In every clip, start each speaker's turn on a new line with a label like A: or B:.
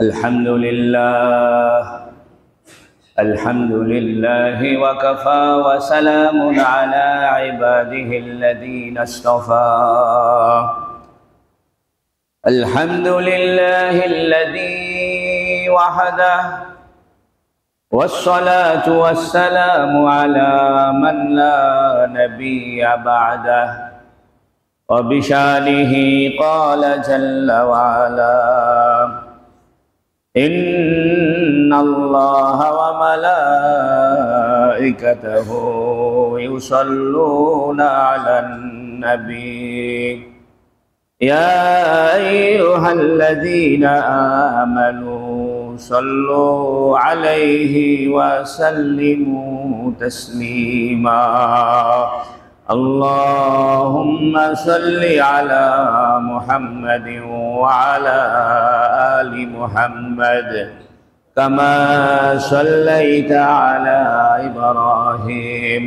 A: الحمد لله وكفى وسلام على عباده الذين اصطفى. الحمد لله الذي وحده والصلاة والسلام على من لا نبي بعده. وبشانه قال جل وعلا: إن الله وملائكته يصلون على النبي يا أيها الذين آمنوا صلوا عليه وسلموا تسليما. اللهم صل على محمد وعلى آل محمد كما صليت على إبراهيم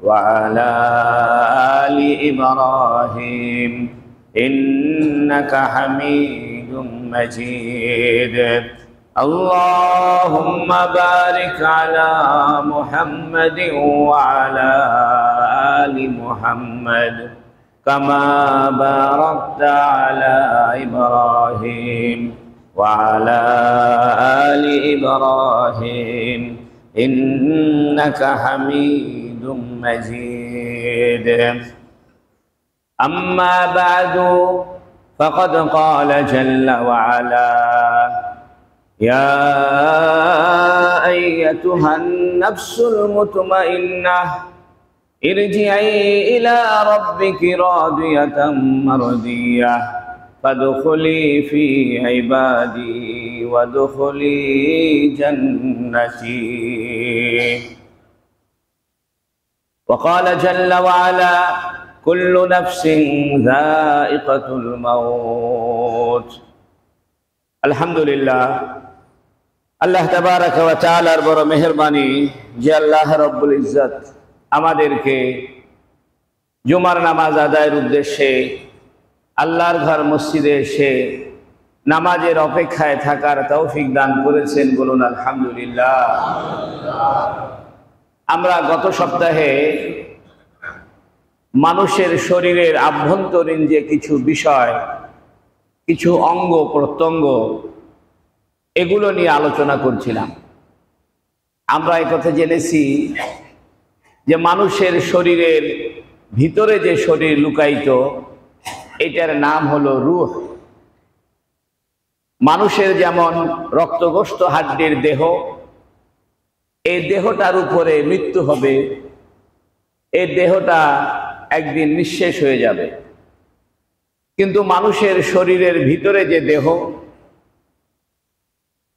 A: وعلى آل إبراهيم إنك حميد مجيد. اللهم بارك على محمد وعلى آل محمد كما باركت على إبراهيم وعلى آل إبراهيم إنك حميد مجيد. أما بعد فقد قال جل وعلا: يا أيتها النفس المطمئنة ارجعي إلى ربك راضية مرضية فادخلي في عبادي وادخلي جنتي. وقال جل وعلا: كل نفس ذائقة الموت. আলহামদুলিল্লাহ, আল্লাহ তাবারাকা ওয়া তাআলার বড় মেহেরবানি যে আল্লাহ রব্বুল ইজ্জত আমাদেরকে জুমার নামাজ আদায়ের উদ্দেশ্যে আল্লাহর ঘর মসজিদে এসে নামাজের অপেক্ষায় থাকার তৌফিক দান করেছেন। বলুন আলহামদুলিল্লাহ। আমরা গত সপ্তাহে মানুষের শরীরের আভ্যন্তরীণ যে কিছু বিষয়, কিছু অঙ্গ প্রত্যঙ্গ, এগুলো নিয়ে আলোচনা করছিলাম। আমরা একথা জেনেছি যে মানুষের শরীরের ভিতরে যে শরীর লুকায়িত, এটার নাম হলো রূহ। মানুষের যেমন রক্তগোস্ত হাড্ডির দেহ, এই দেহটার উপরে মৃত্যু হবে, এই দেহটা একদিন নিঃশেষ হয়ে যাবে। কিন্তু মানুষের শরীরের ভিতরে যে দেহ,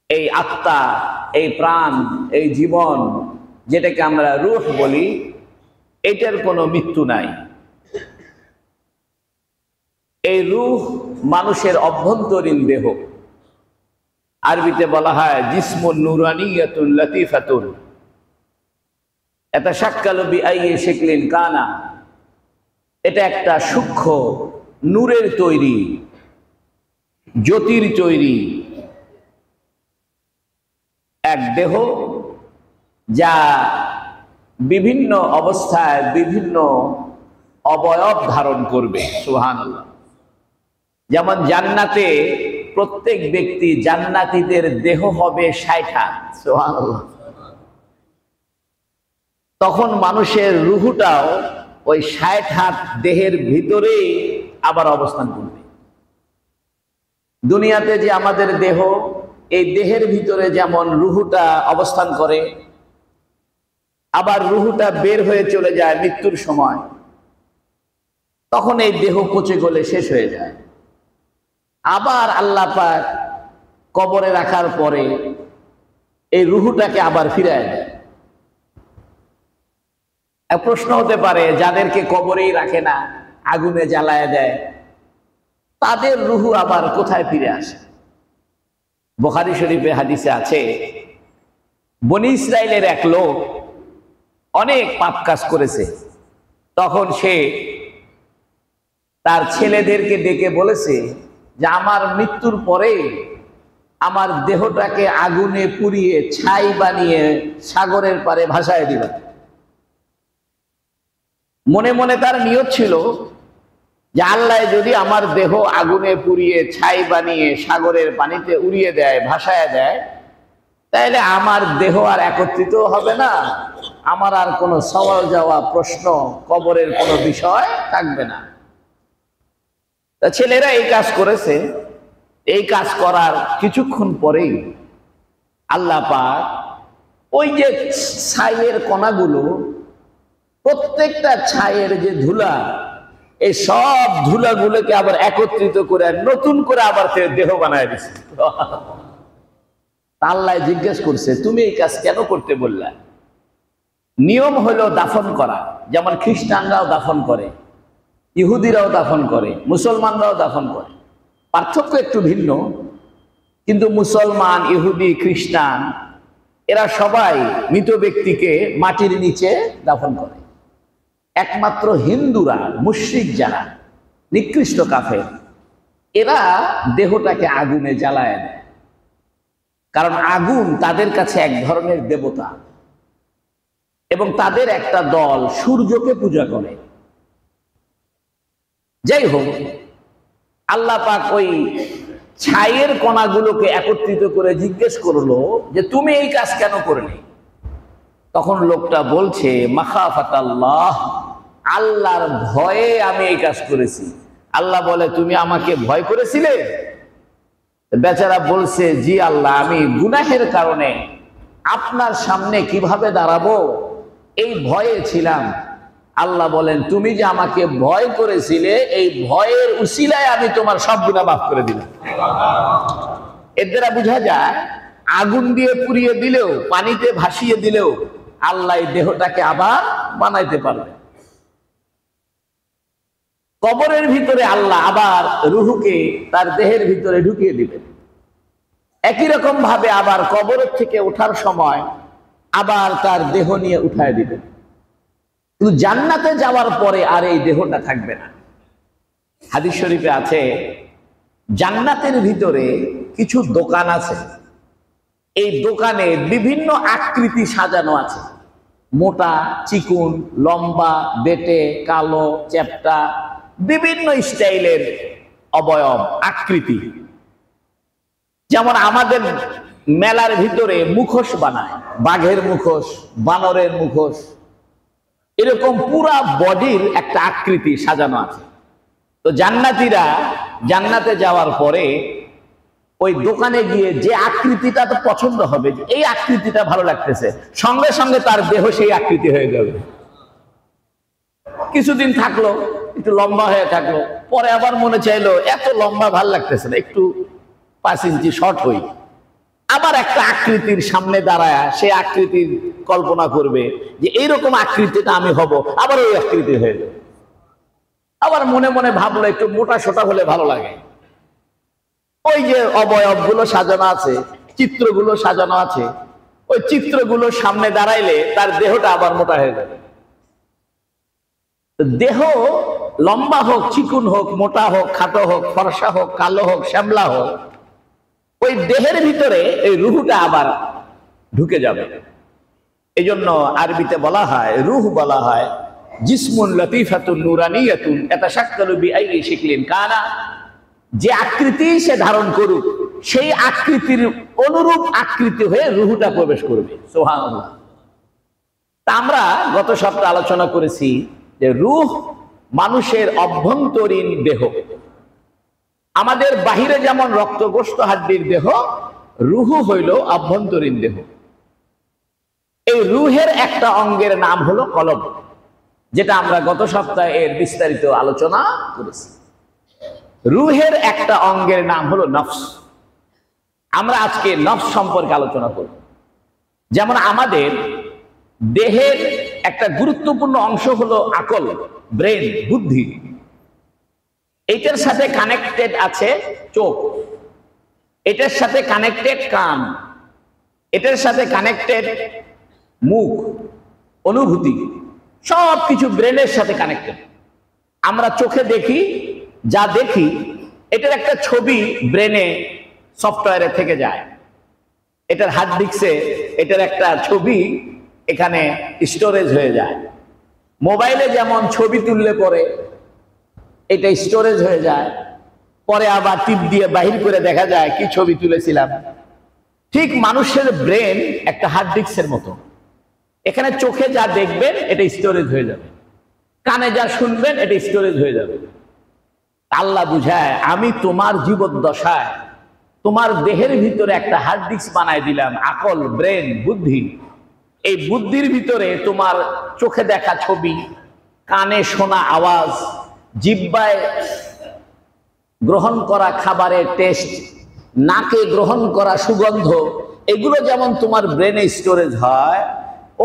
A: এই আত্মা, এই প্রাণ, এই জীবন, যেটাকে আমরা রূহ বলি, এটার কোনো মৃত্যু নাই। এই রূহ মানুষের অভ্যন্তরীণ দেহ। আরবিতে বলা হয় জিসমুন নুরানিয়াতুন লতিফাতুন ইয়াতাশাক্কালু বিআইয়ি শাকলিন কানা। এটা একটা সূক্ষ্ম নূরের তৈরি, জ্যোতির তৈরি এক দেহ, যা বিভিন্ন অবস্থায় বিভিন্ন অবয়ব ধারণ করবে। সুবহানাল্লাহ। যেমন জান্নাতে প্রত্যেক ব্যক্তি, জান্নাতীদের দেহ হবে 60 হাত। সুবহানাল্লাহ। তখন মানুষের রূহটাও ওই 60 হাত দেহের ভিতরেই আবার অবস্থান করবে। দুনিয়াতে যে আমাদের দেহ, এই দেহের ভিতরে যেমন রূহটা অবস্থান করে, আবার রূহটা বের হয়ে চলে যায় মৃত্যুর সময়, তখন এই দেহ পচে গলে শেষ হয়ে যায়। আবার আল্লাহ পাক কবরে রাখার পরে এই রূহটাকে আবার ফিরায় দেয়। এক প্রশ্ন হতে পারে, যাদেরকে কবরেই রাখে না, আগুনে জ্বালায় দেয়, তাদের রূহ আবার কোথায় ফিরে আসে? বুখারী শরীফে হাদিসে আছে, বনি ইসরাইলের এক লোক অনেক পাপ কাজ করেছে। তখন সে তার ছেলেদেরকে ডেকে বলেছে যে আমার মৃত্যুর পরে আমার দেহটাকে আগুনে পুড়িয়ে ছাই বানিয়ে সাগরের পারে ভাসায় দিবা। মনে মনে তার নিয়ত ছিল যে আল্লাহ যদি আমার দেহ আগুনে পুড়িয়ে ছাই বানিয়ে সাগরের পানিতে উড়িয়ে দেয়, ভাসায় দেয়, তাহলে আমার দেহ আর একত্রিত হবে না, আমার আর কোনো সওয়াল যাওয়া প্রশ্ন, কবরের কোনো বিষয় থাকবে না। তা ছেলেরা এই কাজ করেছে। এই কাজ করার কিছুক্ষণ পরেই আল্লাহ পাক ওই যে ছাইয়ের কণাগুলো, প্রত্যেকটা ছাইয়ের যে ধুলা, এই সব ধুলাগুলোকে আবার একত্রিত করে নতুন করে আবার দেহ বানায় দিচ্ছে। আল্লাহ জিজ্ঞেস করছে, তুমি এই কাজ কেন করতে বললা? নিয়ম হলো দাফন করা, যেমন খ্রিস্টানরাও দাফন করে, ইহুদিরাও দাফন করে, মুসলমানরাও দাফন করে। পার্থক্য একটু ভিন্ন, কিন্তু মুসলমান, ইহুদি, খ্রিস্টান এরা সবাই মৃত ব্যক্তিকে মাটির নিচে দাফন করে। একমাত্র হিন্দুরা, মুশরিক যারা, নিকৃষ্ট কাফের, এরা দেহটাকে আগুনে জ্বালায় দেয়। কারণ আগুন তাদের কাছে এক ধরনের দেবতা, এবং তাদের একটা দল সূর্যকে পূজা করে। যাই হোক, আল্লাহ পাক ওই ছাইয়ের কণাগুলোকে একত্রিত করে জিজ্ঞেস করলো যে তুমি এই কাজ কেন করলে? তখন লোকটা বলছে, মাখাফাতাল্লাহ, আল্লাহর ভয়ে আমি এই কাজ করেছি। আল্লাহ বলে, তুমি আমাকে ভয় করেছিলে? বেচারা বলছে, জি আল্লাহ, আমি গুনাহের কারণে আপনার সামনে কিভাবে দাঁড়াবো এই ভয়ে ছিলাম। আল্লাহ বলেন, তুমি যে আমাকে ভয় করেছিলে, এই ভয়ের উসিলায় আমি তোমার সব গুনাহ মাফ করে দিলাম। এর দ্বারা বোঝা যায়, আগুন দিয়ে পুড়িয়ে দিলেও, পানিতে ভাসিয়ে দিলেও আল্লাহ এই দেহটাকে আবার বানাইতে পারবে। কবরের ভিতরে আল্লাহ আবার রুহুকে তার দেহের ভিতরে ঢুকিয়ে দিবেন। একই রকম ভাবে আবার কবরের থেকে ওঠার সময় আবার তার দেহ নিয়ে উঠায় দিবেন। কিন্তু জান্নাতে যাওয়ার পরে আর এই দেহটা থাকবে না। হাদিস শরীফে আছে, জান্নাতের ভিতরে কিছু দোকান আছে, এই দোকানে বিভিন্ন আকৃতি সাজানো আছে, মোটা, চিকুন, লম্বা, বেটে, কালো, চ্যাপ্টা, বিভিন্ন স্টাইলের অবয়ব, আকৃতি। যেমন আমাদের মেলার ভিতরে মুখোশ বানায়, বাঘের মুখোশ, বানরের মুখোশ, এরকম পুরা বডির একটা আকৃতি সাজানো আছে। তো জান্নাতীরা জান্নাতে যাওয়ার পরে ওই দোকানে গিয়ে যে আকৃতিটা তো পছন্দ হবে, যে এই আকৃতিটা ভালো লাগতেছে, সঙ্গে সঙ্গে তার দেহ সেই আকৃতি হয়ে যাবে। কিছুদিন থাকলো, একটু লম্বা হয়ে থাকলো, পরে আবার মনে চাইলো এত লম্বা ভাল লাগতেছে না, একটু 5 ইঞ্চি শর্ট হই। আবার একটা আকৃতির সামনে দাঁড়ায় সেই আকৃতির কল্পনা করবে যে এইরকম আকৃতিটা আমি হব, আবার ওই আকৃতি হয়ে যাবে। আবার মনে মনে ভাবলো একটু মোটা সোটা হলে ভালো লাগে। ওই যে অবয়বগুলো সাজানো আছে, চিত্রগুলো সাজানো আছে, ওই চিত্রগুলো সামনে দাঁড়াইলে তার দেহটা আবার মোটা হয়ে যাবে। দেহ লম্বা হোক, চিকুন হোক, মোটা হোক, খাটো হোক, ফর্সা হোক, কালো হোক, শ্যামলা হোক, ওই দেহের ভিতরে এই রুহটা আবার ঢুকে যাবে। এই জন্য আরবিতে বলা হয়, রুহ বলা হয় জিসমুন লতিফাতুন নুরানিয়াতুন ইয়াতাশাক্কালু বিআইয়ি শিকলিন কানা। যে আকৃতি সে ধারণ করুক, সেই আকৃতির অনুরূপ আকৃতি হয়ে রুহটা প্রবেশ করবে। সুবহানাল্লাহ। তা আমরা গত সপ্তাহে আলোচনা করেছি যে রুহ মানুষের অভ্যন্তরীণ দেহ। আমাদের বাহিরে যেমন রক্ত গোশত হাড্ডির দেহ, রুহু হইল অভ্যন্তরীণ দেহ। এই রুহের একটা অঙ্গের নাম হলো কলব, যেটা আমরা গত সপ্তাহে এর বিস্তারিত আলোচনা করেছি। রুহের একটা অঙ্গের নাম হলো নফস। আমরা আজকে নফস সম্পর্কে আলোচনা করব। যেমন আমাদের দেহের একটা গুরুত্বপূর্ণ অংশ হলো আকল, ব্রেন, বুদ্ধি। এটার সাথে কানেক্টেড আছে চোখ, এটার সাথে কানেক্টেড কান, এটার সাথে কানেক্টেড মুখ, অনুভূতি, সব কিছু ব্রেনের সাথে কানেক্টেড। আমরা চোখে দেখি, যা দেখি এটার একটা ছবি ব্রেনে সফটওয়্যারে থেকে যায়। এটার হার্ড ডিস্কে এটার একটা ছবি এখানে স্টোরেজ হয়ে যায়। মোবাইলে যেমন ছবি তুললে পরে এটা স্টোরেজ হয়ে যায়, পরে আবার টিপ দিয়ে বাহির করে দেখা যায় কি ছবি তুলেছিলাম। ঠিক মানুষের ব্রেন একটা হার্ড ডিস্কের মতো। এখানে চোখে যা দেখবেন এটা স্টোরেজ হয়ে যাবে, কানে যা শুনবেন এটা স্টোরেজ হয়ে যাবে। আল্লাহ বুঝায়, আমি তোমার জীবদ্দশায় তোমার দেহের ভিতরে একটা হার্ড ডিস্ক বানায় দিলাম, আকল, ব্রেন, বুদ্ধি। এই বুদ্ধির ভিতরে তোমার চোখে দেখা ছবি, কানে শোনা আওয়াজ, জিহ্বায় গ্রহণ করা খাবারের টেস্ট, নাকে গ্রহণ করা সুগন্ধ, এগুলো যেমন তোমার ব্রেনে স্টোরেজ হয়,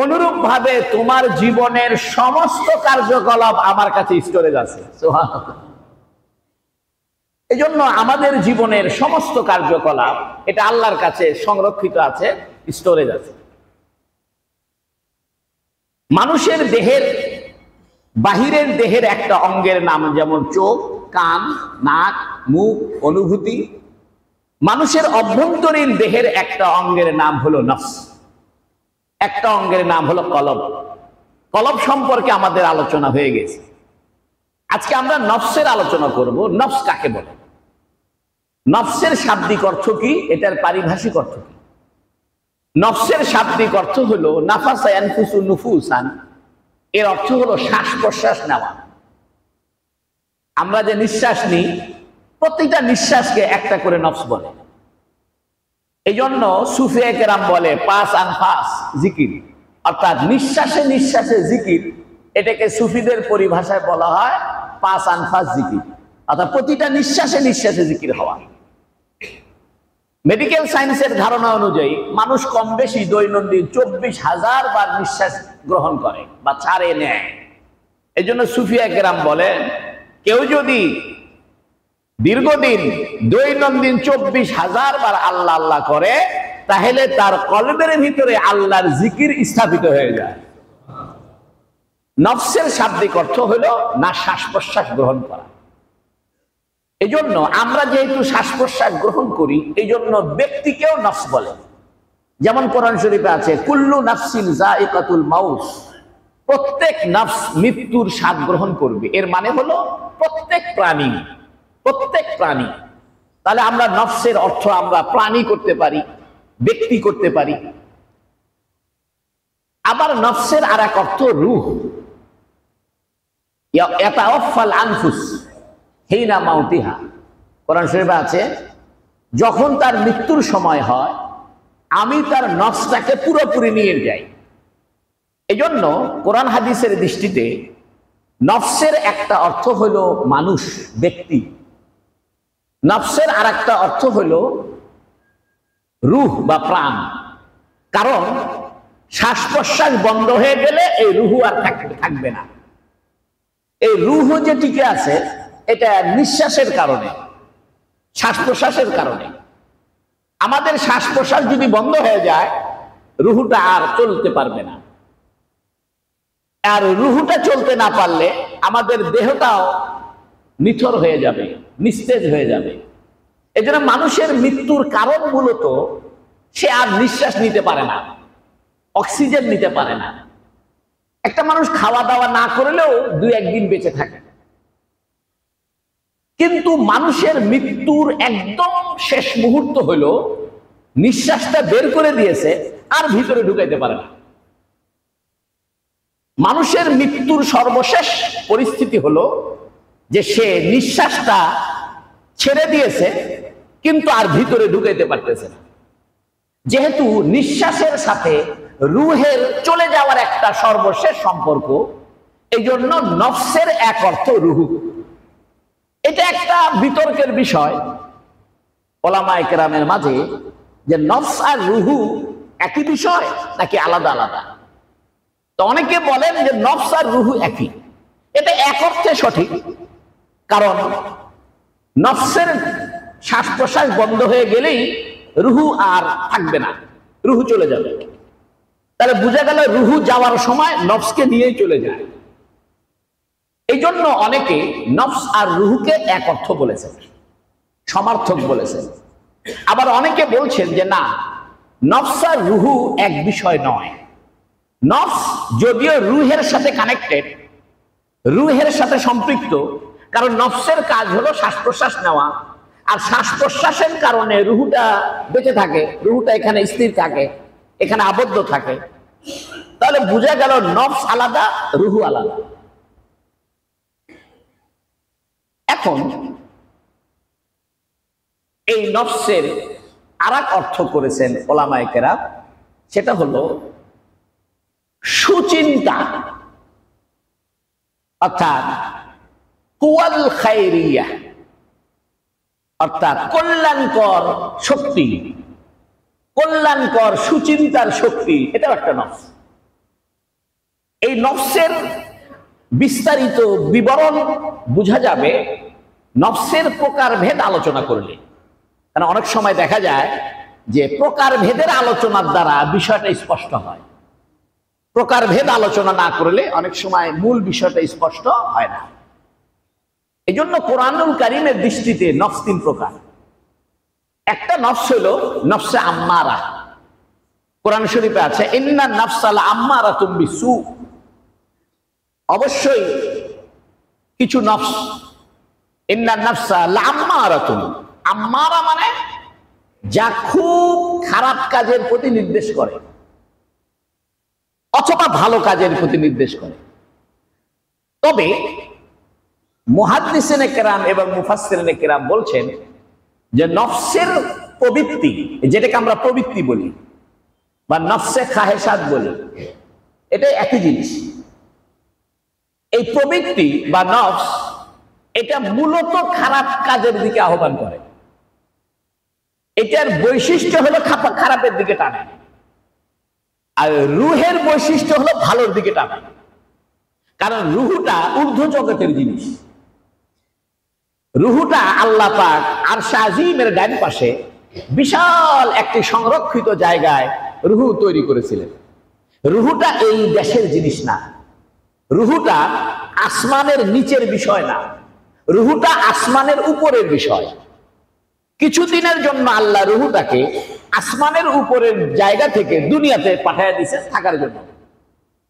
A: অনুরূপ ভাবে তোমার জীবনের সমস্ত কার্যকলাপ আমার কাছে স্টোরেজ আছে। এই জন্য আমাদের জীবনের সমস্ত কার্যকলাপ এটা আল্লাহর কাছে সংরক্ষিত আছে, স্টোরেজ আছে। মানুষের দেহের বাহিরের দেহের একটা অঙ্গের নাম যেমন চোখ, কান, নাক, মুখ, অনুভূতি। মানুষের অভ্যন্তরীণ দেহের একটা অঙ্গের নাম হলো নফস, একটা অঙ্গের নাম হলো কলব। কলব সম্পর্কে আমাদের আলোচনা হয়ে গেছে। আজকে আমরা নফসের আলোচনা করব। নফস কাকে বলে? নফসের শাব্দিক অর্থ কি, এটার পারিভাষিক অর্থ কি? নফসের শাব্দিক অর্থ হলো নাফাসা ইয়ানফুসু নুফুসান, এর অর্থ হলো শ্বাস প্রশ্বাস নেওয়া। আমরা যে নিঃশ্বাস নিই, প্রতিটা নিঃশ্বাসকে একটা করে নফস বলে। এই জন্য সুফিয়ে কেরাম বলে পাস আনফাস জিকির, অর্থাৎ নিঃশ্বাসে নিঃশ্বাসে জিকির। এটাকে সুফিদের পরিভাষায় বলা হয় পাস আনফাস জিকির, অর্থাৎ প্রতিটা নিঃশ্বাসে নিঃশ্বাসে জিকির হওয়া। মেডিকেল সায়েন্সের ধারণা অনুযায়ী মানুষ কম বেশি দৈনন্দিন 24,000 বার নিঃশ্বাস গ্রহণ করে বা ছাড়ে নেয়। এই জন্য সুফিয়া কেরাম বলেন, কেউ যদি দীর্ঘদিন দৈনন্দিন 24,000 বার আল্লাহ আল্লাহ করে, তাহলে তার কলবের ভিতরে আল্লাহর জিকির স্থাপিত হয়ে যায়। নফসের শাব্দিক অর্থ হলো না শ্বাস প্রশ্বাস গ্রহণ করা। এই জন্য আমরা যেহেতু শ্বাস প্রশ্বাস গ্রহণ করি, এই জন্য ব্যক্তিকেও নফস বলে। যেমন কোরআন শরীফে আছে কুল্লু নাফসিন যায়িকাতুল মাউত, প্রত্যেক নফস মৃত্যুর স্বাদ গ্রহণ করবে। এর মানে হলো প্রত্যেক প্রাণী, প্রত্যেক প্রাণী। তাহলে আমরা নফসের অর্থ আমরা প্রাণী করতে পারি, ব্যক্তি করতে পারি। আবার নফসের আর এক অর্থ রূহ। ইয়াতাওয়াফাল আনফুস হিনা মাউতিহা, কোরআন শরীফে আছে যখন তার মৃত্যুর সময় হয় আমি তার নফসটাকে পুরোপুরি নিয়ে যাই। এই জন্য কোরআন হাদিসের দৃষ্টিতে নফসের একটা অর্থ হলো মানুষ, ব্যক্তি। নফসের আর একটা অর্থ হলো রূহ বা প্রাণ। কারণ শ্বাস প্রশ্বাস বন্ধ হয়ে গেলে এই রূহ আর থাকবে না। এই রূহ যে টিকে আছে এটা নিঃশ্বাসের কারণে, শ্বাস প্রশ্বাসের কারণে। আমাদের শ্বাস প্রশ্বাস যদি বন্ধ হয়ে যায়, রূহটা আর চলতে পারবে না। আর রূহটা চলতে না পারলে আমাদের দেহটাও নিথর হয়ে যাবে, নিস্তেজ হয়ে যাবে। এই জন্য মানুষের মৃত্যুর কারণ মূলত সে আর নিঃশ্বাস নিতে পারে না, অক্সিজেন নিতে পারে না। একটা মানুষ খাওয়া দাওয়া না করলেও 2-1 দিন বেঁচে থাকে, কিন্তু মানুষের মৃত্যুর একদম শেষ মুহূর্ত হলো নিঃশ্বাসটা বের করে দিয়েছে আর ভিতরে ঢুকাইতে পারে না। মানুষের মৃত্যুর সর্বশেষ পরিস্থিতি হলো যে সে নিঃশ্বাসটা ছেড়ে দিয়েছে কিন্তু আর ভিতরে ঢুকাইতে পারতেছে না। যেহেতু নিঃশ্বাসের সাথে রূহের চলে যাওয়ার একটা সর্বশেষ সম্পর্ক, এই জন্য নফসের এক অর্থ রূহ। এটা একটা বিতর্কের বিষয় ওলামায়ে কেরামের মাঝে, যে নফস আর রূহ একই বিষয় নাকি আলাদা আলাদা। তো অনেকে বলেন যে নফস আর রূহ একই। এটা এক অর্থে সঠিক, কারণ নফসের শ্বাস প্রশ্বাস বন্ধ হয়ে গেলেই রূহ আর থাকবে না, রূহ চলে যাবে। তাহলে বোঝা গেল রূহ যাওয়ার সময় নফসকে নিয়েই চলে যায়। এই জন্য অনেকে নফস আর রূহকে এক অর্থ বলেছেন, সমার্থক বলেছেন। আবার অনেকে বলছেন যে না, নফস আর রুহু এক বিষয় নয়। নফস যদিও রুহের সাথে কানেক্টেড, রুহের সাথে সম্পৃক্ত, কারণ নফসের কাজ হলো শ্বাস প্রশ্বাস নেওয়া, আর শ্বাস প্রশ্বাসের কারণে রুহুটা বেঁচে থাকে, রুহুটা এখানে স্থির থাকে, এখানে আবদ্ধ থাকে। তাহলে বোঝা গেল নফস আলাদা, রুহু আলাদা। এখন এই নফসের আরেক অর্থ করেছেন ওলামায়ে কেরাম, সেটা হলো সুচিন্তা, অর্থাৎ কুওয়াল খায়রিয়া, অর্থাৎ কল্যাণকর শক্তি, কল্যাণকর সুচিন্তার শক্তি, এটাও একটা নফস। এই নফসের বিস্তারিত বিবরণ বোঝা যাবে নফসের প্রকারভেদ আলোচনা করলে। কারণ অনেক সময় দেখা যায় যে প্রকারভেদের আলোচনার দ্বারা বিষয়টা স্পষ্ট হয়, প্রকারভেদ আলোচনা না করলে অনেক সময় মূল বিষয়টা স্পষ্ট হয় না। এই জন্য কোরআনুল কারীমের দৃষ্টিতে নফস তিন প্রকার। একটা নফস হলো নফসে আম্মারা, কোরআন শরীফে আছে ইন্নান নাফসা লাআম্মারাতুম বিসু। অবশ্যই কিছু নফস, ইন্নান নাফসা লাআম্মারাতুম, আম্মারা মানে যা খুব খারাপ কাজের প্রতি নির্দেশ করে অথবা ভালো কাজের প্রতি নির্দেশ করে। তবে মুহাদ্দিসিনে কেরাম এবং মুফাসসিরিনে কেরাম বলছেন যে নফসের প্রবৃত্তি, যেটাকে আমরা প্রবৃত্তি বলি বা নফসে খাহেসাত বলি, এটা একই জিনিস। এই প্রবৃত্তি বা নফস এটা মূলত খারাপ কাজের দিকে আহ্বান করে। এটার বৈশিষ্ট্য হলো খারাপের দিকে টানে, আর রুহের বৈশিষ্ট্য হলো ভালোর দিকে টানে। কারণ রুহুটা ঊর্ধ্ব জগতের জিনিস, রুহুটা আল্লাহ পাক আরশে আজিমের ডান পাশে বিশাল একটি সংরক্ষিত জায়গায় রুহু তৈরি করেছিলেন। রুহুটা এই দেশের জিনিস না, রুহুটা আসমানের নিচের বিষয় না, রুহুটা আসমানের উপরের বিষয়। কিছুদিনের জন্য আল্লাহ রুহুটাকে আসমানের উপরের জায়গা থেকে দুনিয়াতে পাঠিয়ে দিয়েছেন থাকার জন্য।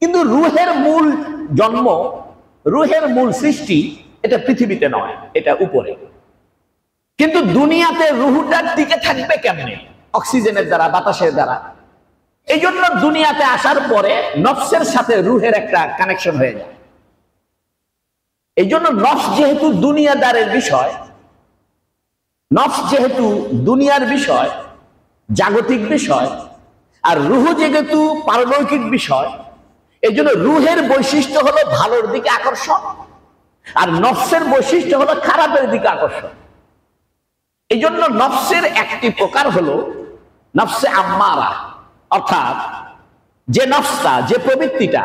A: কিন্তু রুহের মূল জন্ম, রুহের মূল সৃষ্টি এটা পৃথিবীতে নয়, এটা উপরে। কিন্তু দুনিয়াতে রুহুটার টিকে থাকবে কেমনে? অক্সিজেনের দ্বারা, বাতাসের দ্বারা। এই জন্য দুনিয়াতে আসার পরে নফসের সাথে রুহের একটা কানেকশন হয়ে যায়। এই জন্য নফস যেহেতু দুনিয়াদারের বিষয়, নফস যেহেতু দুনিয়ার বিষয়, জাগতিক বিষয়, আর রুহু যেহেতু পারলৌকিক বিষয়, এই জন্য রুহের বৈশিষ্ট্য হলো ভালোর দিকে আকর্ষণ, আর নফসের বৈশিষ্ট্য হলো খারাপের দিকে আকর্ষণ। এই জন্য নফসের একটি প্রকার হলো নফসে আম্মারা, অর্থাৎ যে নফসটা, যে প্রবৃত্তিটা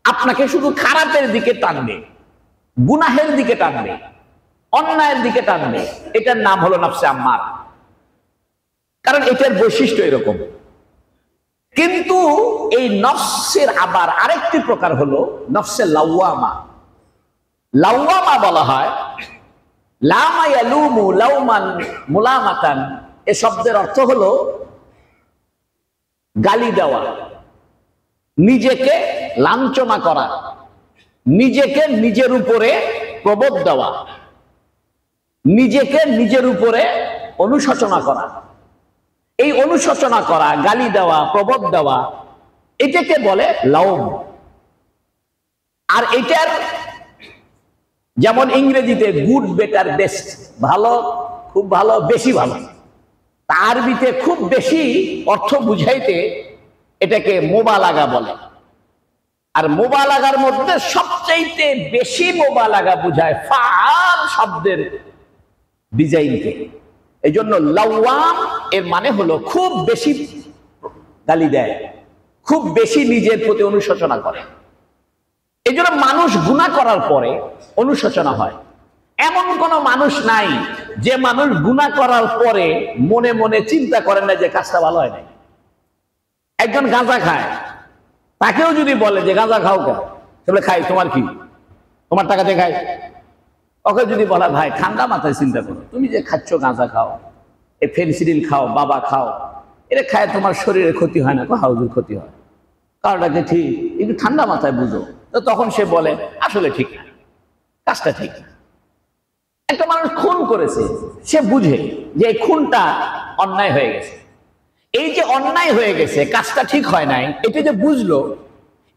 A: আপনাকে শুধু খারাপের দিকে টানবে, গুনাহের দিকে টানবে, অন্যায়ের দিকে টানবে, এটার নাম হলো নফসে আম্মারা। কারণ এটার বৈশিষ্ট্য এরকম। কিন্তু এই নফসের আবার আরেকটি প্রকার হলো নফসে লাওয়ামা। লাওয়ামা বলা হয় লামা ইয়ালুমু লাওমান মুলামাতান, এ শব্দের অর্থ হলো গালি দেওয়া, নিজেকে লাঞ্ছনা করা, নিজেকে নিজের উপরে প্রবোধ দেওয়া, নিজেকে নিজের উপরে অনুশোচনা করা। এই অনুশোচনা করা, গালি দেওয়া, প্রবোধ দেওয়া, এটাকে বলে লাওম। আর এটার যেমন ইংরেজিতে গুড, বেটার, বেস্ট, ভালো, খুব ভালো, বেশি ভালো, আরবিতে খুব বেশি অর্থ বুঝাইতে এটাকে মোবালাগা বলে। আর মোবালাগার মধ্যে সবচাইতে বেশি মোবালাগা বুঝায় ফাআল শব্দের ডিজাইনকে। এই জন্য লাওয়াম এর মানে হলো খুব বেশি গালি দেয়, খুব বেশি নিজের প্রতি অনুশোচনা করে। এই জন্য মানুষ গুনাহ করার পরে অনুশোচনা হয়। এমন কোন মানুষ নাই যে মানুষ গুনাহ করার পরে মনে মনে চিন্তা করেন না যে কাজটা ভালো হয় নাই। একজন গাঁজা খায়, তাকেও যদি বলে যে গাঁজা খাও কেন, তাহলে খাই, তোমার কি, তোমার টাকাতে খাই। ওকে যদি বলা ভাই ঠান্ডা মাথায় চিন্তা করো, তুমি যে খাচ্ছ গাঁজা খাও, এই ফেনসিডিল খাও, বাবা খাও, এটা খায় তোমার শরীরে ক্ষতি হয় না? হাউজুর ক্ষতি হয়। কারণটাকে ঠিক, একটু ঠান্ডা মাথায় বুঝো। তো তখন সে বলে আসলে ঠিক না, কাজটা ঠিক না। একটা মানুষ খুন করেছে, সে বুঝে যে এই খুনটা অন্যায় হয়ে গেছে। এই যে অন্যায় হয়ে গেছে, কাজটা ঠিক হয় নাই, এটা যে বুঝলো,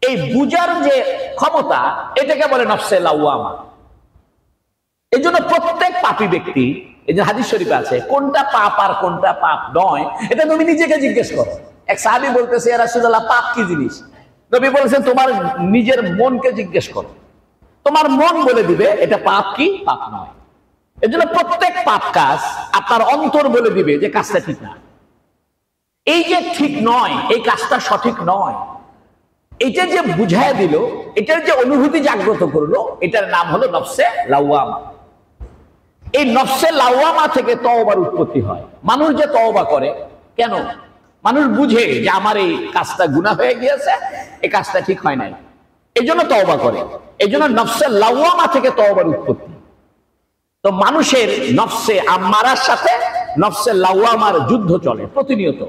A: এই বুঝার যে ক্ষমতা, এটাকে বলে নফসে লাওয়ামা। এই জন্য প্রত্যেক পাপী ব্যক্তি, এই যে হাদিস শরীফে আছে, কোনটা পাপ আর কোনটা পাপ নয়, এটা নবী নিজেকে জিজ্ঞেস করো। এক সাহাবী বলতেছে, ইয়া রাসূলুল্লাহ, পাপ কি জিনিস? নবী বলেছেন, তোমার নিজের মনকে জিজ্ঞেস করো, তোমার মন বলে দিবে এটা পাপ কি পাপ নয়। এই জন্য প্রত্যেক পাপ কাজ আপনার অন্তর বলে দিবে যে কাজটা ঠিক না। এই যে ঠিক নয়, এই কাজটা সঠিক নয়, এটা যে বুঝায় দিল, এটার যে অনুভূতি জাগ্রত করলো, এটার নাম হলো নফসে লাওয়ামা। এই নফসে লাওয়ামা থেকে তওবার উৎপত্তি হয়। মানুষ যে তওবা করে কেন? মানুষ বুঝে যে আমার এই কাজটা গুনাহ হয়ে গিয়েছে, এই কাজটা ঠিক হয় নাই, এই জন্য তওবা করে। এই জন্য নফসে লাওয়ামা থেকে তওবার উৎপত্তি। তো মানুষের নফসে আম্মারার সাথে নফসে লাওয়ামার যুদ্ধ চলে প্রতিনিয়ত।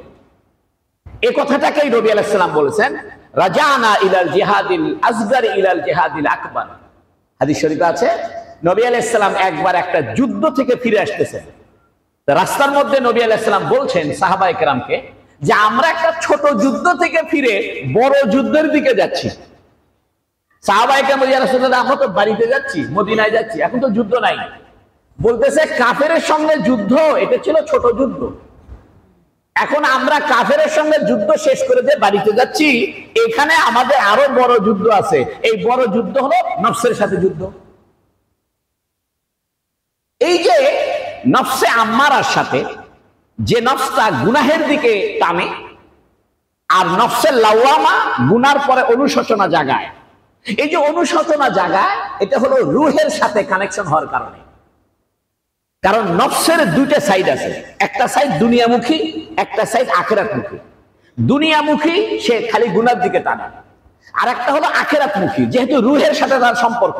A: এই কথাটাকেই নবী আলাইহিস সালাম বলেছেন, রাজানা ইলাল জিহাদিল আসগার ইলাল জিহাদিল আকবার। হাদিস শরীফে আছে, নবী আলাইহিস সালাম একবার একটা যুদ্ধ থেকে ফিরে আসতেছেন। রাস্তার মধ্যে নবী আলাইহিস সালাম বলছেন সাহাবায়ে কেরামকে যে আমরা একটা ছোট যুদ্ধ থেকে ফিরে বড় যুদ্ধের দিকে যাচ্ছি। সাহাবায়ে কেরাম বললেন, ইয়া রাসূলুল্লাহ, আমরা তো বাড়িতে যাচ্ছি, মদিনায় যাচ্ছি, এখন তো যুদ্ধ নাই। বলতেছে, কাফেরের সঙ্গে যুদ্ধ এটা ছিল ছোট যুদ্ধ, এখন আমরা কাফেরের সঙ্গে যুদ্ধ শেষ করে দিয়ে বাড়িতে যাচ্ছি, এখানে আমাদের আরো বড় যুদ্ধ আছে। এই বড় যুদ্ধ হলো নফসের সাথে যুদ্ধ। এই যে নফসে আম্মারার সাথে যে নফসটা গুনাহের দিকে টানে, আর নফসে লাওয়ামা গুনার পরে অনুশোচনা জাগায়। এই যে অনুশোচনা জাগায়, এটা হলো রুহের সাথে কানেকশন হওয়ার কারণে। কারণ নফসের দুইটা সাইড আছে, একটা সাইড দুনিয়ামুখী, একটা সাইড আখিরাতমুখী। দুনিয়ামুখী সে খালি গুনার দিকে টানে, আর একটা হলো আখিরাতমুখী, যেহেতু রুহের সাথে তার সম্পর্ক,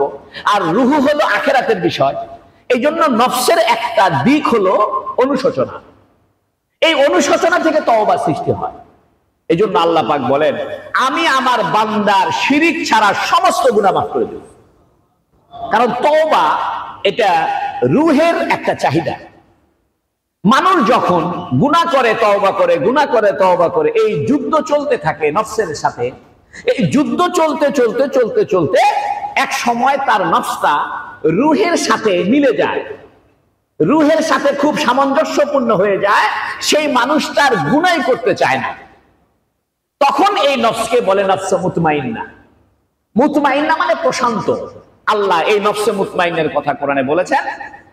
A: আর রুহু হলো আখিরাতের বিষয়। এই জন্য নফসের একটা দিক হলো অনুশোচনা। এই অনুশোচনা থেকে তওবা সৃষ্টি হয়। এই জন্য আল্লাহ পাক বলেন, আমি আমার বান্দার শিরিক ছাড়া সমস্ত গুনাহ মাফ করে দেব। কারণ তওবা এটা রুহের একটা চাহিদা। মানুষ যখন গুনাহ করে তওবা করে, গুনাহ করে তওবা করে, এই যুদ্ধ চলতে থাকে নফসের সাথে। এই যুদ্ধ চলতে চলতে চলতে চলতে এক সময় তার নফসটা রুহের সাথে মিলে যায়, রুহের সাথে খুব সামঞ্জস্যপূর্ণ হয়ে যায়। সেই মানুষটার গুনাহ করতে চায় না। তখন এই নফসকে বলে নফসে মুতমাইন্না। মুতমাইন্না মানে প্রশান্ত। আল্লাহ এই নফসে মুতমাইন্নার কথা কোরআনে বলেছেন,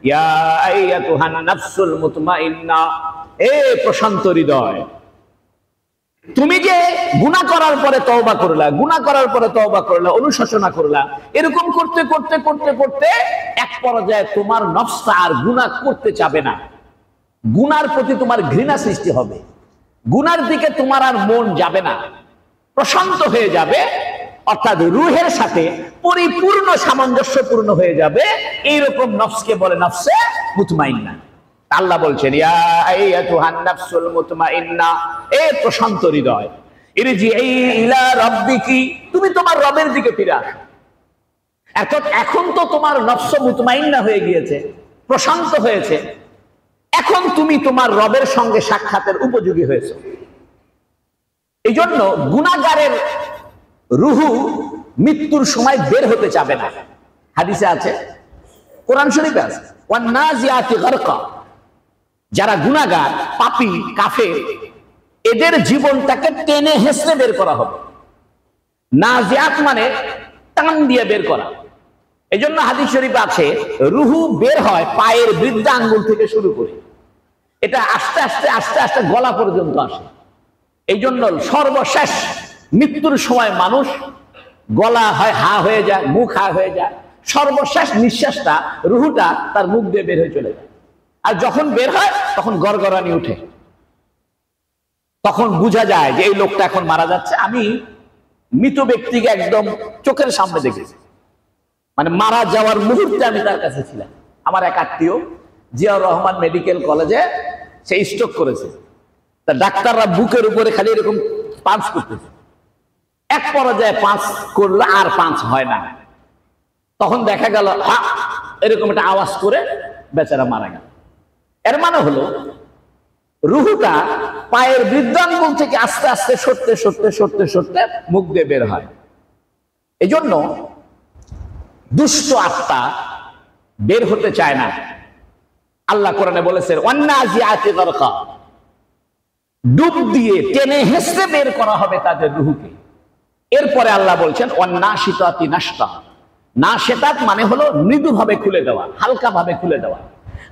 A: ইয়া আইয়াতুহান নাফসুল মুতমাইন্না, এ প্রশান্ত হৃদয়, তুমি যে গুনাহ করার পরে তওবা করলা, গুনাহ করার পরে তওবা করলা, অনুশোচনা করলা, এরকম করতে করতে করতে করতে এক পর্যায়ে তোমার নফসটা আর গুনাহ করতে চাবে না। গুনার প্রতি তোমার ঘৃণা সৃষ্টি হবে, গুনার দিকে তোমার আর মন যাবে না, প্রশান্ত হয়ে যাবে। অর্থাৎ রুহের সাথে পরিপূর্ণ সামঞ্জস্যপূর্ণ হয়ে যাবে। এইরকম নফসকে বলে নফসে মুতমাইন্না। আল্লাহ বলছেন, ইয়া আইয়াতুহান নাফসুল মুতমাইন্না, এ প্রশান্ত হৃদয়, ইরজিই ইলা রাব্বিকি, তুমি তোমার রবের দিকে ফিরে আসো। এখন তো তোমার নফস মুতমাইন্না হয়ে গিয়েছে, প্রশান্ত হয়েছে, এখন তুমি তোমার রবের সঙ্গে সাক্ষাতের উপযোগী হয়েছে। এই জন্য গুনাহগারের রুহু মৃত্যুর সময় বের হতে চাবে না। হাদিসে আছে, কোরআন শরীফে আছে, ওয়ান নাজিআতি গারকা, যারা গুনাহগার, পাপী, কাফের, এদের জীবনটাকে টেনে হেসড়ে বের করা হবে। নাজিআত মানে টান দিয়ে বের করা। এই জন্য হাদিস শরীফে আছে, রুহু বের হয় পায়ের বৃদ্ধা আঙ্গুল থেকে শুরু করে, এটা আস্তে আস্তে আস্তে আস্তে গলা পর্যন্ত আসে। এই জন্য সর্বশেষ মৃত্যুর সময় মানুষ গলা হয় হা হয়ে যায়, মুখ হা হয়ে যায়, সর্বশেষ নিঃশ্বাসটা রুহুটা তার মুখ দিয়ে বের হয়ে চলে যায়। আর যখন বের হয় তখন গড়গড়ানি উঠে, তখন বোঝা যায় যে এই লোকটা এখন মারা যাচ্ছে। আমি মৃত ব্যক্তিকে একদম চোখের সামনে দেখেছি, মানে মারা যাওয়ার মুহূর্তে আমি তার কাছে ছিলাম। আমার এক আত্মীয় জিয়াউর রহমান মেডিকেল কলেজে সে স্ট্রোক করেছে। তা ডাক্তাররা বুকের উপরে খালি এরকম পাঞ্চ করতেছে, এক পর্যায়ে পাঞ্চ করলো আর পাঞ্চ হয় না। তখন দেখা গেল এরকম একটা আওয়াজ করে বেচারা মারা গেল। এর মানে হলো রুহুটা পায়ের বৃদ্ধাঙ্গুল থেকে আস্তে আস্তে সরতে সরতে সরতে সরতে মুখ দিয়ে বের হয়। এই জন্য দুষ্ট আত্মা বের হতে চায় না। আল্লাহ কোরআনে বলেছেন ওয়ান্নাজিআতি গারকা, ডুব দিয়ে টেনে হেসড়ে বের করা হবে তাদের রুহুকে। এরপরে আল্লাহ বলছেন ওয়ান্নাশিতাতি নাশতা, নাশিতাত মানে হলো মৃদুভাবে খুলে দেওয়া, হালকা ভাবে খুলে দেওয়া।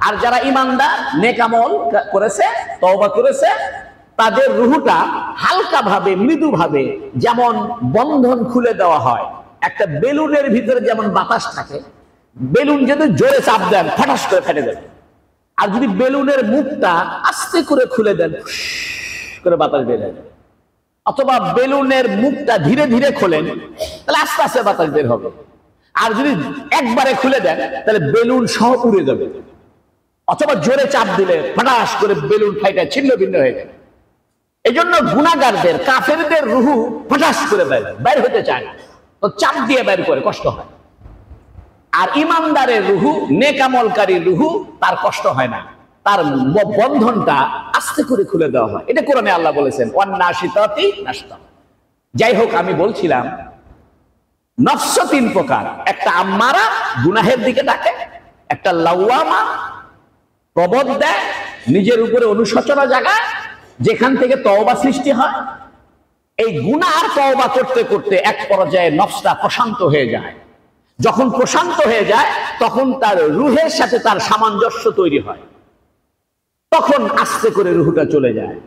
A: আর যারা ঈমানদার নেক আমল করেছে, তওবা করেছে, তাদের রুহুটা হালকা ভাবে মৃদুভাবে, যেমন বন্ধন খুলে দেওয়া হয়। একটা বেলুনের ভিতরে যেমন বাতাস থাকে, বেলুন যদি জোরে চাপ দেন ফটাস করে ফেটে দেবে। আর যদি বেলুনের মুখটা আস্তে করে খুলে দেন করে বাতাস বের হয়ে যাবে। অথবা বেলুনের মুখটা ধীরে ধীরে খোলেন তাহলে আস্তে আস্তে বাতাস বের হবে। আর যদি একবারে খুলে দেন তাহলে বেলুন সহ উড়ে যাবে। অথবা জোরে চাপ দিলে ফটাস করে বেলুন ফাইটা ছিন্ন ভিন্ন হয়ে যাবে। এই জন্য গুনাহগারদের, কাফেরদের রুহু ফটাস করে বের হতে চায় না, তো চাপ দিয়ে বের করে, কষ্ট হয়। আর ঈমানদারের রুহু, নেক আমলকারীর রুহু, তার কষ্ট হয় না, তার বন্ধনটা আস্তে করে খুলে দেওয়া হয়। এটা কোরআনে আল্লাহ বলেছেন ওয়ান্নাশিতাতি নাশতা। যাই হোক, আমি বলছিলাম নফস তিন প্রকার। একটা আম্মারা, গুনাহের দিকে ডাকে। একটা লাওয়ামা, প্রবোধ দেয়, নিজের উপরে অনুশোচনা জাগায়, যেখান থেকে তওবা সৃষ্টি হয়। এই গুনাহ আর তওবা করতে করতে এক পর্যায়ে নফসটা প্রশান্ত হয়ে যায়। যখন প্রশান্ত হয়ে যায় তখন তার রুহের সাথে তার সামঞ্জস্য তৈরি হয়। তখন আস্তে করে রুহটা চলে যায়,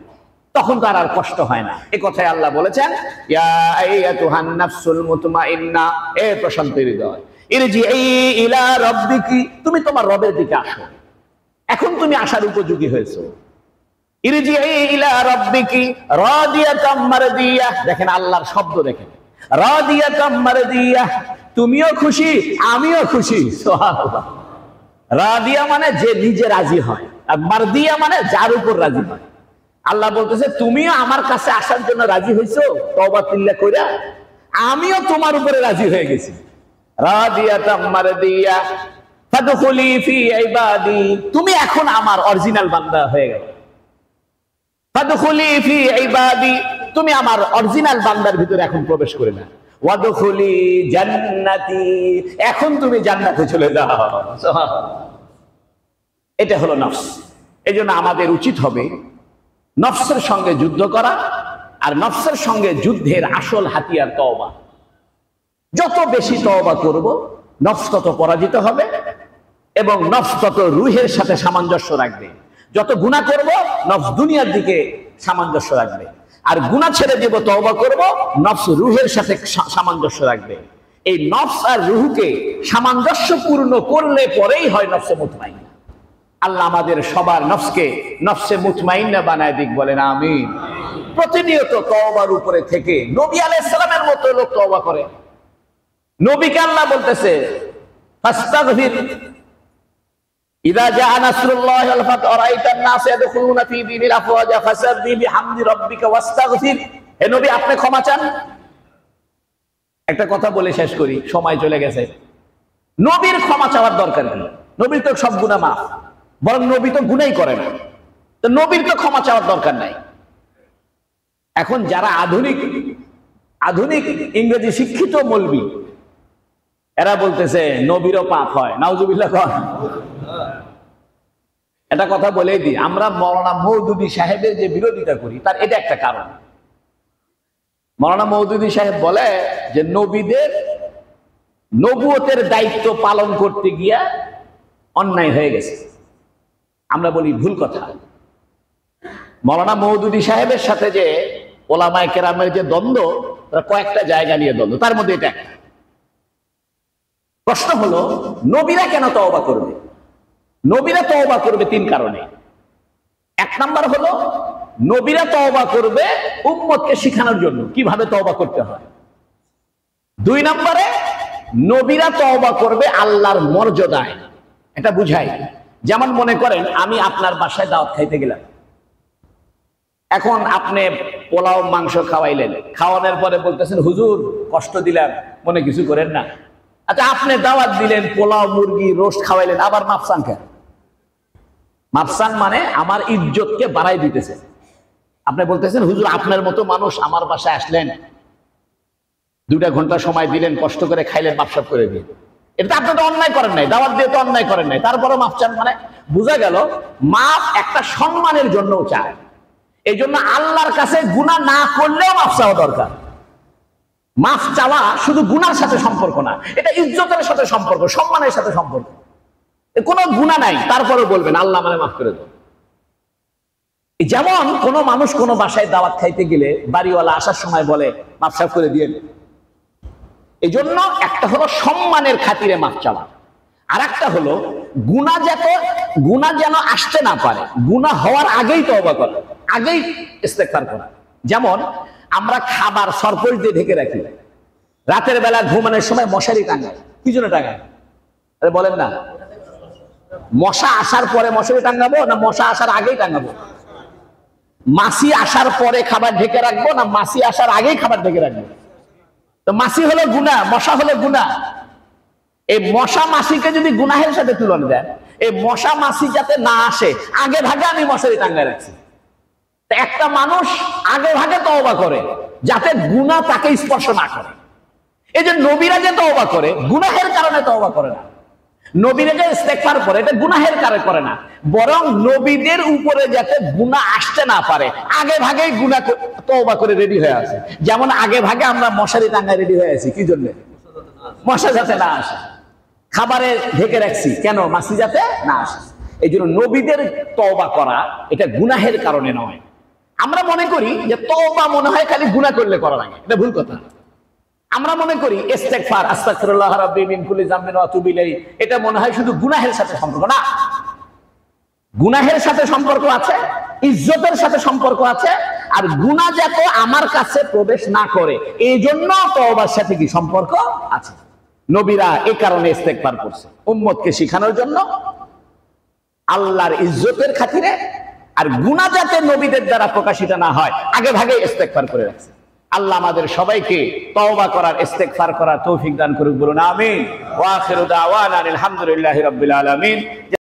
A: তখন তার আর কষ্ট হয় না। এ কথাই আল্লাহ বলেছেন ইয়া আইয়াতুহান নাফসুল মুতমাইন্না, এ প্রশান্ত হৃদয়, ইরজিই ইলা রাব্বিকি, তুমি তোমার রবের দিকে আসো। এখন তুমি আসার উপযোগী হয়েছো। ইরজিই ইলা রাব্বিকি রাদিয়াতাম মারদিয়াহ, দেখেন আল্লাহর শব্দ দেখেন, রাদিয়াতাম মারদিয়াহ, তুমিও খুশি আমিও খুশি। সুবহানাল্লাহ। রাদিয়া মানে যে নিজে রাজি হয়, আর মারদিয়া মানে যার উপর রাজি হয়। আল্লাহ বলতেছে তুমিও আমার কাছে আসার জন্য রাজি হইছো তওবা তিল্লা কইরা, আমিও তোমার উপরে রাজি হয়ে গেছি। রাদিয়াতাম মারদিয়া ফাদখুলি ফি ইবাদি, তুমি এখন আমার অরিজিনাল বান্দা হয়ে গেল। ফাদখুলি ফি ইবাদি, তুমি আমার অরিজিনাল বান্দার ভিতরে এখন প্রবেশ করে না। ওয়াদখুলি জান্নাতি, এখন তুমি জান্নাতে চলে যাও। এটা হলো নফস। এজন্য আমাদের উচিত হবে নফসের সঙ্গে যুদ্ধ করা। আর নফসের সঙ্গে যুদ্ধের আসল হাতিয়ার তওবা। যত বেশি তওবা করব নফস তত পরাজিত হবে এবং নফস তত রুহের সাথে সামঞ্জস্য রাখবে। যত গুনাহ করব নফস দুনিয়ার দিকে সামঞ্জস্য রাখবে, আর গুনাহ ছেড়ে দেব, তওবা করব, নফস রুহের সাথে সামঞ্জস্য রাখবে। এই নফস আর রুহকে সামঞ্জস্যপূর্ণ করলে পরেই হয় নফসে মুতমাইন্না। আল্লাহ আমাদের সবার নফসকে নফসে মুতমাইন্না বানায় দিক, বলেন আমিন। প্রতিনিয়ত তওবার উপরে থেকে নবী আলাইহিস সালামের মতো লোক তওবা করে। নবীকে আল্লাহ বলতেছে ফাস্তাগফির ইযা জাআ নাসরুল্লাহি ওয়াল ফাতহু ওয়া রাআইতান নাসা ইয়াদখুলুনা ফি দীনিল আফওয়াজা ফাসাব্বিহ বিহামদি রাব্বিকা ওয়াস্তাগফির। হে নবী, আপনি ক্ষমা চান। একটা কথা বলে শেষ করি, সময় চলে গেছে। নবীর ক্ষমা চাওয়ার দরকার নেই, নবীর তো সব গুনাহ মাফ, বরং নবী তো গুনাহই করে না, তো নবীর তো ক্ষমা চাওয়ার দরকার নাই। এখন যারা আধুনিক ইংরেজি শিক্ষিত মৌলবি, এরা বলতেছে নবীরও পাপ হয়, নাউজুবিল্লাহ। এটা কথা বলেই দিই, আমরা মাওলানা মওদুদী সাহেবের যে বিরোধিতা করি তার এটা একটা কারণ। মাওলানা মওদুদী সাহেব বলে যে নবীদের নবুয়তের দায়িত্ব পালন করতে গিয়া অন্যায় হয়ে গেছে। আমরা বলি ভুল কথা। মাওলানা মওদুদী সাহেবের সাথে যে ওলামায়ে কেরামের যে দ্বন্দ্ব, কয়েকটা জায়গা নিয়ে দ্বন্দ্ব, তার মধ্যে এটা একটা। প্রশ্ন হলো নবীরা কেন তওবা করবে? নবীরা তওবা করবে তিন কারণে। এক নাম্বার হলো নবীরা তওবা করবে উম্মতকে শিখানোর জন্য কিভাবে তওবা করতে হয়। দুই নম্বরে নবীরা তওবা করবে আল্লাহর মর্যাদায়। এটা বুঝাই, যেমন মনে করেন আমি আপনার বাসায় দাওয়াত খাইতে গেলাম, এখন আপনি পোলাও মাংস খাওয়াইলেন, খাওয়ানোর পরে বলতেছেন হুজুর কষ্ট দিলাম, মনে কিছু করেন না। আচ্ছা, আপনি দাওয়াত দিলেন, পোলাও মুরগি রোস্ট খাওয়াইলেন, আবার মাপসান খান। মাপসান মানে আমার ইজ্জতকে বাড়াই দিতেছে। আপনি বলতেছেন হুজুর আপনার মতো মানুষ আমার বাসায় আসলেন, 2 ঘন্টা সময় দিলেন, কষ্ট করে খাইলেন, মাপসাপ করে দিয়ে। এটা আপনি তো অন্যায় করেন নাই, দাওয়াত দিয়ে তো অন্যায় করেন নাই, তারপরে মাপ চান। মানে বোঝা গেল মাপ একটা সম্মানের জন্যও চায়। এই জন্য আল্লাহর কাছে গুনাহ না করলেও মাপ চাওয়া দরকার। মাফ চাওয়া শুধু গুনার সাথে সম্পর্ক না, এটা ইজ্জতের সাথে সম্পর্ক, সম্মানের সাথে সম্পর্ক। কোনো গুনাহ নাই, তারপরে বলবেন আল্লাহ মানে মাফ করে দাও। যেমন কোন মানুষ কোন বাসায় দাওয়াত খাইতে গেলে বাড়িওয়ালা আসার সময় বলে মাফ সাফ করে দিয়ে। এই জন্য একটা হলো সম্মানের খাতিরে মাফ চাওয়া, আর একটা হলো গুনাহ যেন আসতে না পারে, গুনাহ হওয়ার আগেই তওবা করা, আগেই ইস্তেগফার করা। যেমন আমরা খাবার সরপোষ দিয়ে ঢেকে রাখি, রাতের বেলা ঘুমানোর সময় মশারি টাঙায়। কি জন্য টাঙায়? আরে বলেন না, মশা আসার পরে মশারি টাঙাবো না মশা আসার আগেই টাঙাবো? মাছি আসার পরে খাবার ঢেকে রাখবো না মাছি আসার আগেই খাবার ঢেকে রাখবো? তো মাছি হলো গুনাহ, মশা হলো গুনাহ। এই মশা মাছিকে যদি গুনাহের সাথে তুলনা দেন, এই মশা মাছি যাতে না আসে আগে ভাগে আমি মশারি টাঙায় রাখছি। একটা মানুষ আগে ভাগে তওবা করে যাতে গুনাহ তাকে স্পর্শ না করে। এই যে নবীরা যে তওবা করে গুনাহের কারণে তওবা করে না, নবীরা যে ইস্তেগফার করে এটা গুনাহের কারণে করে না, বরং নবীদের উপরে যাতে গুনাহ আসতে না পারে আগে ভাগেই গুনাহ তওবা করে রেডি হয়ে আছে। যেমন আগে ভাগে আমরা মশারি টাঙায় রেডি হয়ে আছি, কি জন্য? মশা যাতে না আসে। খাবারে ঢেকে রাখছি কেন? মাছি যাতে না আসে। এই জন্য নবীদের তওবা করা এটা গুনাহের কারণে নয়। আমরা মনে করি যে তওবা মনে হয় খালি গুনাহ করলে করা লাগে, এটা ভুল কথা। আমরা মনে করি ইস্তেগফার, আস্তাগফিরুল্লাহ রাব্বি মিন কুল্লি যামবিন ওয়া আতুবু ইলাইহি, এটা মনে হয় শুধু গুনাহের সাথে সম্পর্ক। না, গুনাহের সাথে সম্পর্ক আছে, ইজ্জতের সাথে সম্পর্ক আছে, আর গুনাহ যাতে আমার কাছে প্রবেশ না করে এই জন্য তওবার সাথে কি সম্পর্ক আছে। নবীরা এই কারণে ইস্তেগফার করছে, উম্মতকে শিখানোর জন্য, আল্লাহর ইজ্জতের খাতিরে, আর গুনাহ যাতে নবীদের দ্বারা প্রকাশিত না হয় আগে ভাগে ইস্তেগফার করে রাখছে। আল্লাহ আমাদের সবাইকে তওবা করার, ইস্তেগফার করার তৌফিক দান করুক, বলুন আমিন। ওয়া আখিরু দাওয়ানা আলহামদুলিল্লাহি রাব্বিল আলামিন।